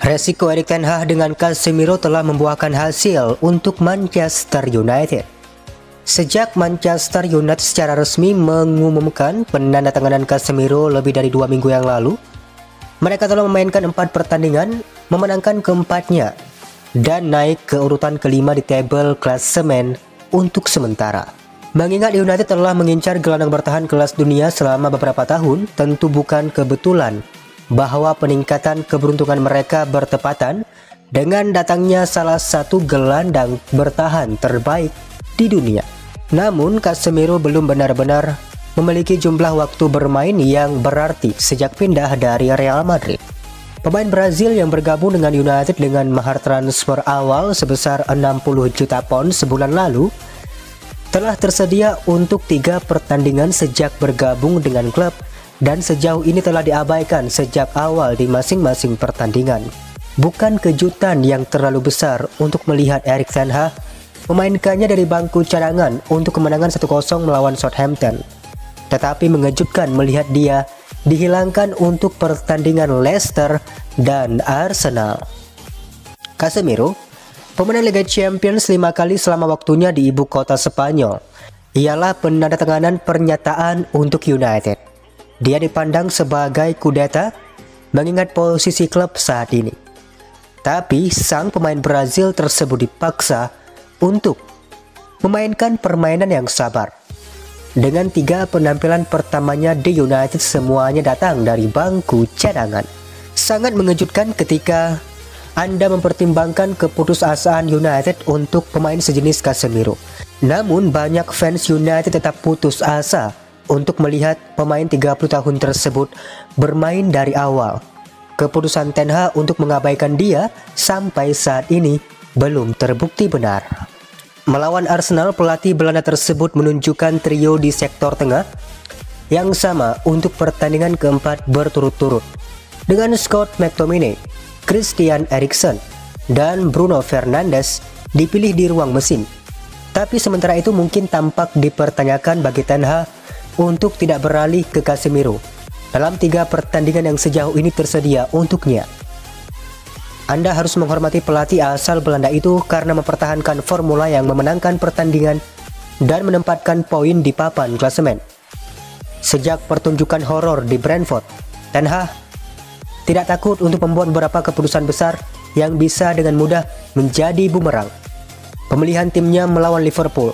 Resiko Erik ten Hag dengan Casemiro telah membuahkan hasil untuk Manchester United. Sejak Manchester United secara resmi mengumumkan penandatanganan Casemiro lebih dari 2 minggu yang lalu, mereka telah memainkan 4 pertandingan, memenangkan keempatnya, dan naik ke urutan kelima di tabel klasemen untuk sementara. Mengingat United telah mengincar gelandang bertahan kelas dunia selama beberapa tahun, tentu bukan kebetulan bahwa peningkatan keberuntungan mereka bertepatan dengan datangnya salah satu gelandang bertahan terbaik di dunia. Namun Casemiro belum benar-benar memiliki jumlah waktu bermain yang berarti sejak pindah dari Real Madrid. Pemain Brazil yang bergabung dengan United dengan mahar transfer awal sebesar 60 juta pound sebulan lalu telah tersedia untuk 3 pertandingan sejak bergabung dengan klub, dan sejauh ini telah diabaikan sejak awal di masing-masing pertandingan. Bukan kejutan yang terlalu besar untuk melihat Erik ten Hag memainkannya dari bangku cadangan untuk kemenangan 1-0 melawan Southampton. Tetapi mengejutkan melihat dia dihilangkan untuk pertandingan Leicester dan Arsenal. Casemiro, pemenang Liga Champions 5 kali selama waktunya di ibu kota Spanyol, ialah penandatanganan pernyataan untuk United. Dia dipandang sebagai kudeta mengingat posisi klub saat ini. Tapi sang pemain Brazil tersebut dipaksa untuk memainkan permainan yang sabar. Dengan 3 penampilan pertamanya di United semuanya datang dari bangku cadangan. Sangat mengejutkan ketika Anda mempertimbangkan keputusasaan United untuk pemain sejenis Casemiro. Namun banyak fans United tetap putus asa untuk melihat pemain 30 tahun tersebut bermain dari awal. Keputusan ten Hag untuk mengabaikan dia sampai saat ini belum terbukti benar. Melawan Arsenal, pelatih Belanda tersebut menunjukkan trio di sektor tengah yang sama untuk pertandingan keempat berturut-turut, dengan Scott McTominay, Christian Eriksen, dan Bruno Fernandes dipilih di ruang mesin. Tapi sementara itu mungkin tampak dipertanyakan bagi ten Hag untuk tidak beralih ke Casemiro dalam 3 pertandingan yang sejauh ini tersedia untuknya. Anda harus menghormati pelatih asal Belanda itu karena mempertahankan formula yang memenangkan pertandingan dan menempatkan poin di papan klasemen. Sejak pertunjukan horor di Brentford, ten Hag tidak takut untuk membuat beberapa keputusan besar yang bisa dengan mudah menjadi bumerang. Pemilihan timnya melawan Liverpool,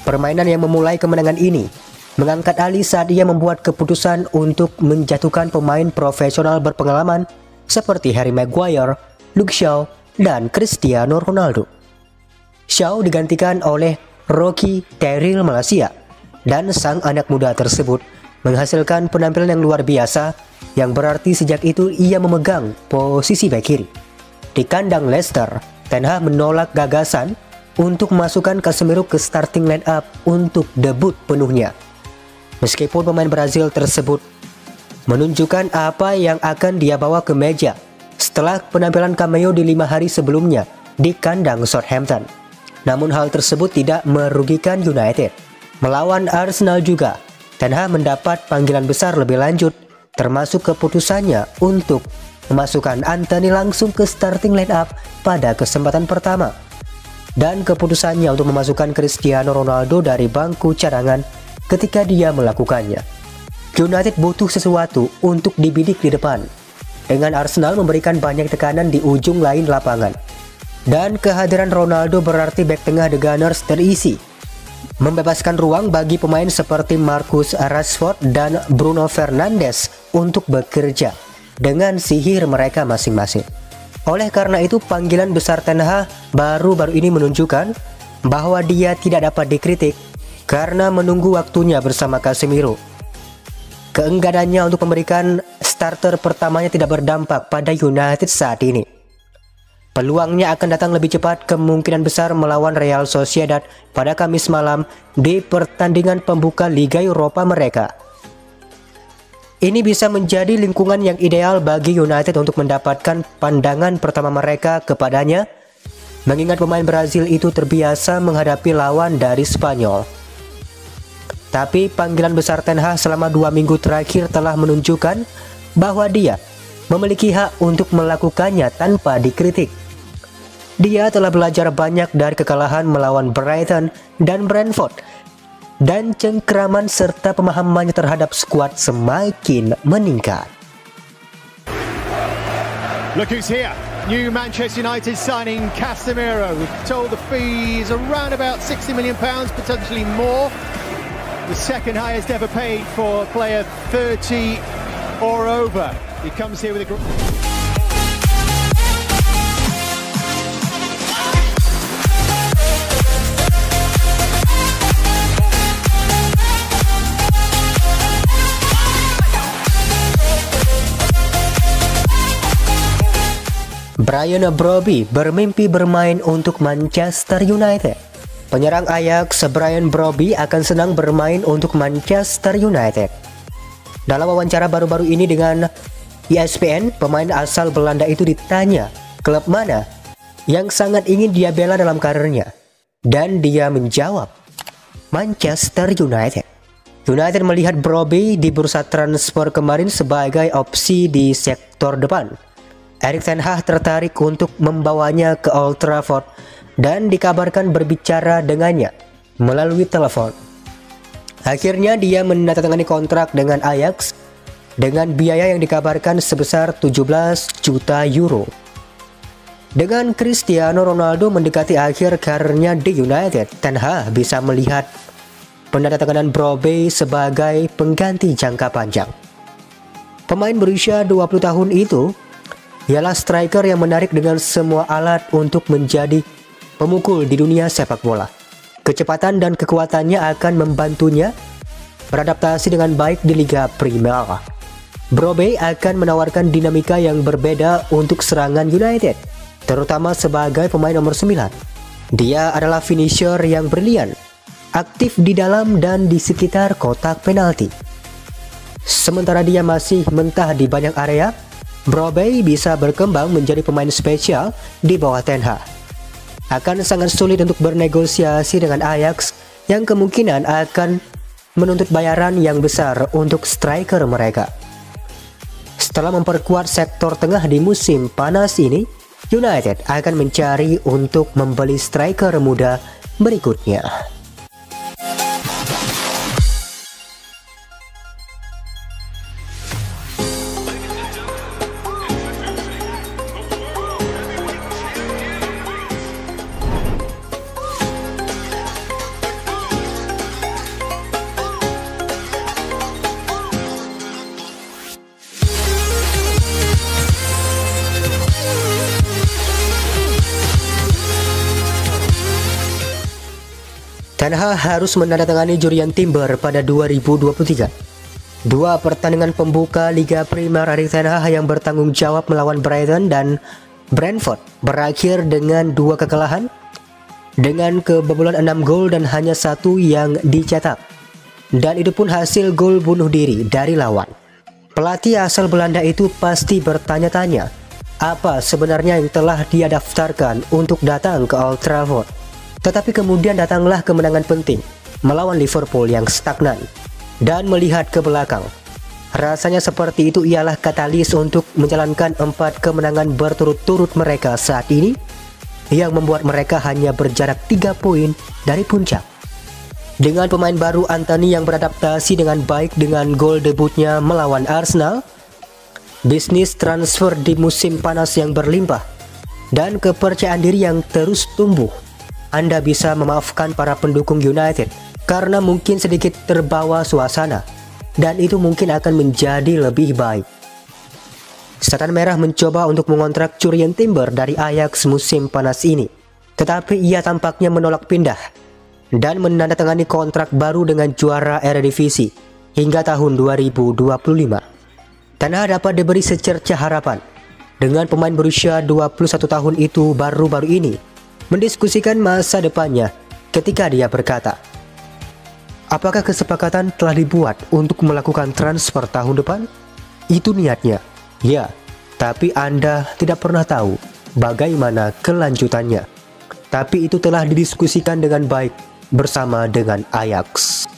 permainan yang memulai kemenangan ini, mengangkat alih saat ia membuat keputusan untuk menjatuhkan pemain profesional berpengalaman seperti Harry Maguire, Luke Shaw, dan Cristiano Ronaldo. Shaw digantikan oleh Rocky Terrell Malaysia, dan sang anak muda tersebut menghasilkan penampilan yang luar biasa yang berarti sejak itu ia memegang posisi bek kiri. Di kandang Leicester, ten Hag menolak gagasan untuk memasukkan Casemiro ke starting line up untuk debut penuhnya. Meskipun pemain Brazil tersebut menunjukkan apa yang akan dia bawa ke meja setelah penampilan cameo di 5 hari sebelumnya di kandang Southampton. Namun hal tersebut tidak merugikan United. Melawan Arsenal juga, ten Hag mendapat panggilan besar lebih lanjut, termasuk keputusannya untuk memasukkan Antony langsung ke starting line up pada kesempatan pertama, dan keputusannya untuk memasukkan Cristiano Ronaldo dari bangku cadangan ketika dia melakukannya. United butuh sesuatu untuk dibidik di depan, dengan Arsenal memberikan banyak tekanan di ujung lain lapangan. Dan kehadiran Ronaldo berarti bek tengah The Gunners terisi, membebaskan ruang bagi pemain seperti Marcus Rashford dan Bruno Fernandes untuk bekerja dengan sihir mereka masing-masing. Oleh karena itu, panggilan besar ten Hag baru-baru ini menunjukkan bahwa dia tidak dapat dikritik karena menunggu waktunya bersama Casemiro. Keengganannya untuk memberikan starter pertamanya tidak berdampak pada United saat ini. Peluangnya akan datang lebih cepat, kemungkinan besar melawan Real Sociedad pada Kamis malam di pertandingan pembuka Liga Eropa mereka. Ini bisa menjadi lingkungan yang ideal bagi United untuk mendapatkan pandangan pertama mereka kepadanya, mengingat pemain Brazil itu terbiasa menghadapi lawan dari Spanyol. Tapi panggilan besar ten Hag selama 2 minggu terakhir telah menunjukkan bahwa dia memiliki hak untuk melakukannya tanpa dikritik. Dia telah belajar banyak dari kekalahan melawan Brighton dan Brentford, dan cengkraman serta pemahamannya terhadap skuad semakin meningkat. Look who's here. New Manchester United signing Casemiro. We're told the fee is around about £60 million, potentially more. The second highest ever paid for a player 30 or over. He comes here with a Brian Brobby bermimpi bermain untuk Manchester United. Penyerang Ajax Brian Brobby akan senang bermain untuk Manchester United. Dalam wawancara baru-baru ini dengan ESPN, pemain asal Belanda itu ditanya klub mana yang sangat ingin dia bela dalam karirnya, dan dia menjawab Manchester United. United melihat Brobby di bursa transfer kemarin sebagai opsi di sektor depan. Erik ten Hag tertarik untuk membawanya ke Old Trafford dan dikabarkan berbicara dengannya melalui telepon. Akhirnya dia menandatangani kontrak dengan Ajax dengan biaya yang dikabarkan sebesar 17 juta euro. Dengan Cristiano Ronaldo mendekati akhir karirnya di United, Ten Hag bisa melihat penandatanganan Brobby sebagai pengganti jangka panjang. Pemain berusia 20 tahun itu ialah striker yang menarik dengan semua alat untuk menjadi pemukul di dunia sepak bola. Kecepatan dan kekuatannya akan membantunya beradaptasi dengan baik di Liga Primer. Brobby akan menawarkan dinamika yang berbeda untuk serangan United, terutama sebagai pemain nomor 9. Dia adalah finisher yang brilian, aktif di dalam dan di sekitar kotak penalti. Sementara dia masih mentah di banyak area, Brobby bisa berkembang menjadi pemain spesial di bawah Ten Hag. Akan sangat sulit untuk bernegosiasi dengan Ajax yang kemungkinan akan menuntut bayaran yang besar untuk striker mereka. Setelah memperkuat sektor tengah di musim panas ini, United akan mencari untuk membeli striker muda berikutnya. Ten Hag harus menandatangani Jurriën Timber pada 2023. Dua pertandingan pembuka Liga Primer dari Ten Hag yang bertanggung jawab melawan Brighton dan Brentford berakhir dengan 2 kekalahan dengan kebobolan 6 gol dan hanya 1 yang dicetak. Dan itu pun hasil gol bunuh diri dari lawan. Pelatih asal Belanda itu pasti bertanya-tanya, apa sebenarnya yang telah dia daftarkan untuk datang ke Old Trafford. Tetapi kemudian datanglah kemenangan penting melawan Liverpool yang stagnan. Dan melihat ke belakang, rasanya seperti itu ialah katalis untuk menjalankan 4 kemenangan berturut-turut mereka saat ini, yang membuat mereka hanya berjarak 3 poin dari puncak. Dengan pemain baru Antony yang beradaptasi dengan baik dengan gol debutnya melawan Arsenal, bisnis transfer di musim panas yang berlimpah, dan kepercayaan diri yang terus tumbuh, Anda bisa memaafkan para pendukung United karena mungkin sedikit terbawa suasana, dan itu mungkin akan menjadi lebih baik. Setan Merah mencoba untuk mengontrak Jurriën Timber dari Ajax musim panas ini, tetapi ia tampaknya menolak pindah dan menandatangani kontrak baru dengan juara Eredivisie hingga tahun 2025. Ten Hag dapat diberi secerca harapan dengan pemain berusia 21 tahun itu baru-baru ini mendiskusikan masa depannya ketika dia berkata, apakah kesepakatan telah dibuat untuk melakukan transfer tahun depan? Itu niatnya, ya, tapi Anda tidak pernah tahu bagaimana kelanjutannya. Tapi itu telah didiskusikan dengan baik bersama dengan Ajax.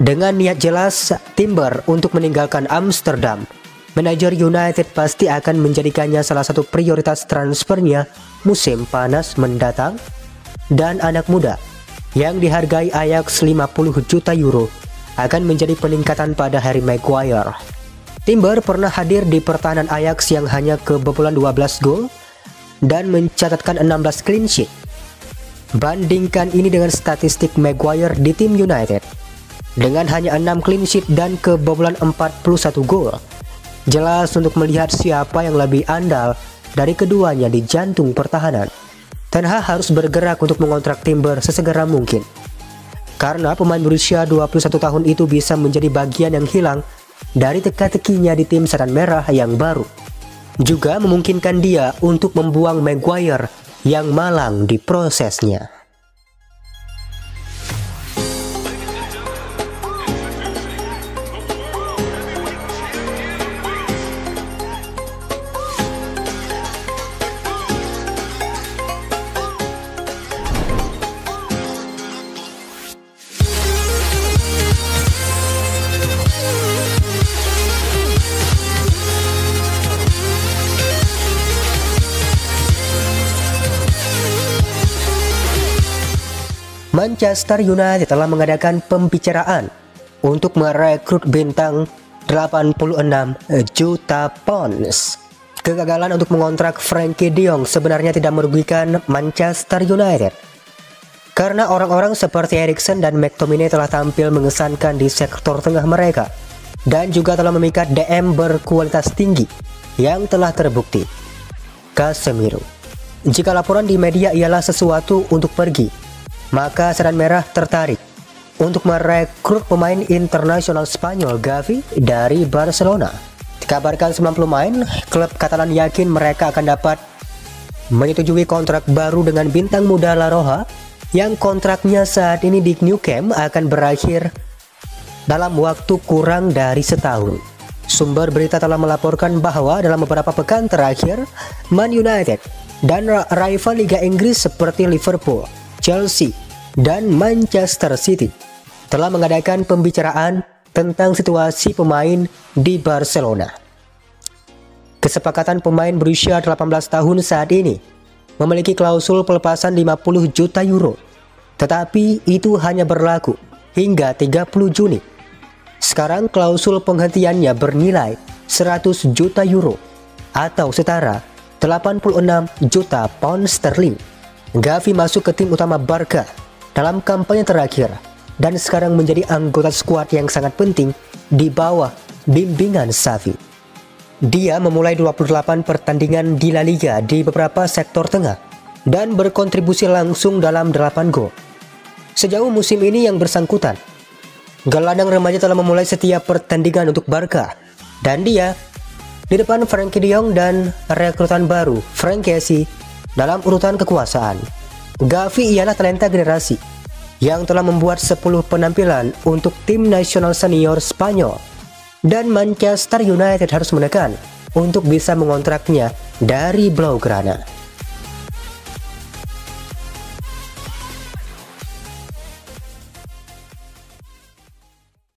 Dengan niat jelas Timber untuk meninggalkan Amsterdam manajer United pasti akan menjadikannya salah satu prioritas transfernya musim panas mendatang. Dan anak muda yang dihargai Ajax 50 juta euro akan menjadi peningkatan pada Harry Maguire. Timber pernah hadir di pertahanan Ajax yang hanya kebobolan 12 gol dan mencatatkan 16 clean sheet. Bandingkan ini dengan statistik Maguire di tim United dengan hanya 6 clean sheet dan kebobolan 41 gol. Jelas untuk melihat siapa yang lebih andal dari keduanya di jantung pertahanan. Ten Hag harus bergerak untuk mengontrak Timber sesegera mungkin, karena pemain berusia 21 tahun itu bisa menjadi bagian yang hilang dari teka-tekinya di tim setan merah yang baru. Juga memungkinkan dia untuk membuang Maguire yang malang di prosesnya. Manchester United telah mengadakan pembicaraan untuk merekrut bintang 86 juta pounds. Kegagalan untuk mengontrak Frenkie de Jong sebenarnya tidak merugikan Manchester United, karena orang-orang seperti Eriksen dan McTominay telah tampil mengesankan di sektor tengah mereka dan juga telah memikat DM berkualitas tinggi yang telah terbukti. Casemiro, jika laporan di media ialah sesuatu untuk pergi, maka setan merah tertarik untuk merekrut pemain internasional Spanyol Gavi dari Barcelona. Dikabarkan 90 pemain, klub Katalan yakin mereka akan dapat menyetujui kontrak baru dengan bintang muda La Roja yang kontraknya saat ini di Nou Camp akan berakhir dalam waktu kurang dari setahun. Sumber berita telah melaporkan bahwa dalam beberapa pekan terakhir, Man United dan rival Liga Inggris seperti Liverpool, Chelsea, dan Manchester City telah mengadakan pembicaraan tentang situasi pemain di Barcelona. Kesepakatan pemain berusia 18 tahun saat ini memiliki klausul pelepasan 50 juta euro, tetapi itu hanya berlaku hingga 30 Juni. Sekarang klausul penghentiannya bernilai 100 juta euro atau setara 86 juta pound sterling. Gavi masuk ke tim utama Barca dalam kampanye terakhir dan sekarang menjadi anggota skuad yang sangat penting di bawah bimbingan Xavi. Dia memulai 28 pertandingan di La Liga di beberapa sektor tengah dan berkontribusi langsung dalam 8 gol. Sejauh musim ini yang bersangkutan, gelandang remaja telah memulai setiap pertandingan untuk Barca dan dia di depan Frenkie de Jong dan rekrutan baru Franck Kessie dalam urutan kekuasaan. Gavi ialah talenta generasi yang telah membuat 10 penampilan untuk tim nasional senior Spanyol, dan Manchester United harus menekan untuk bisa mengontraknya dari Blaugrana.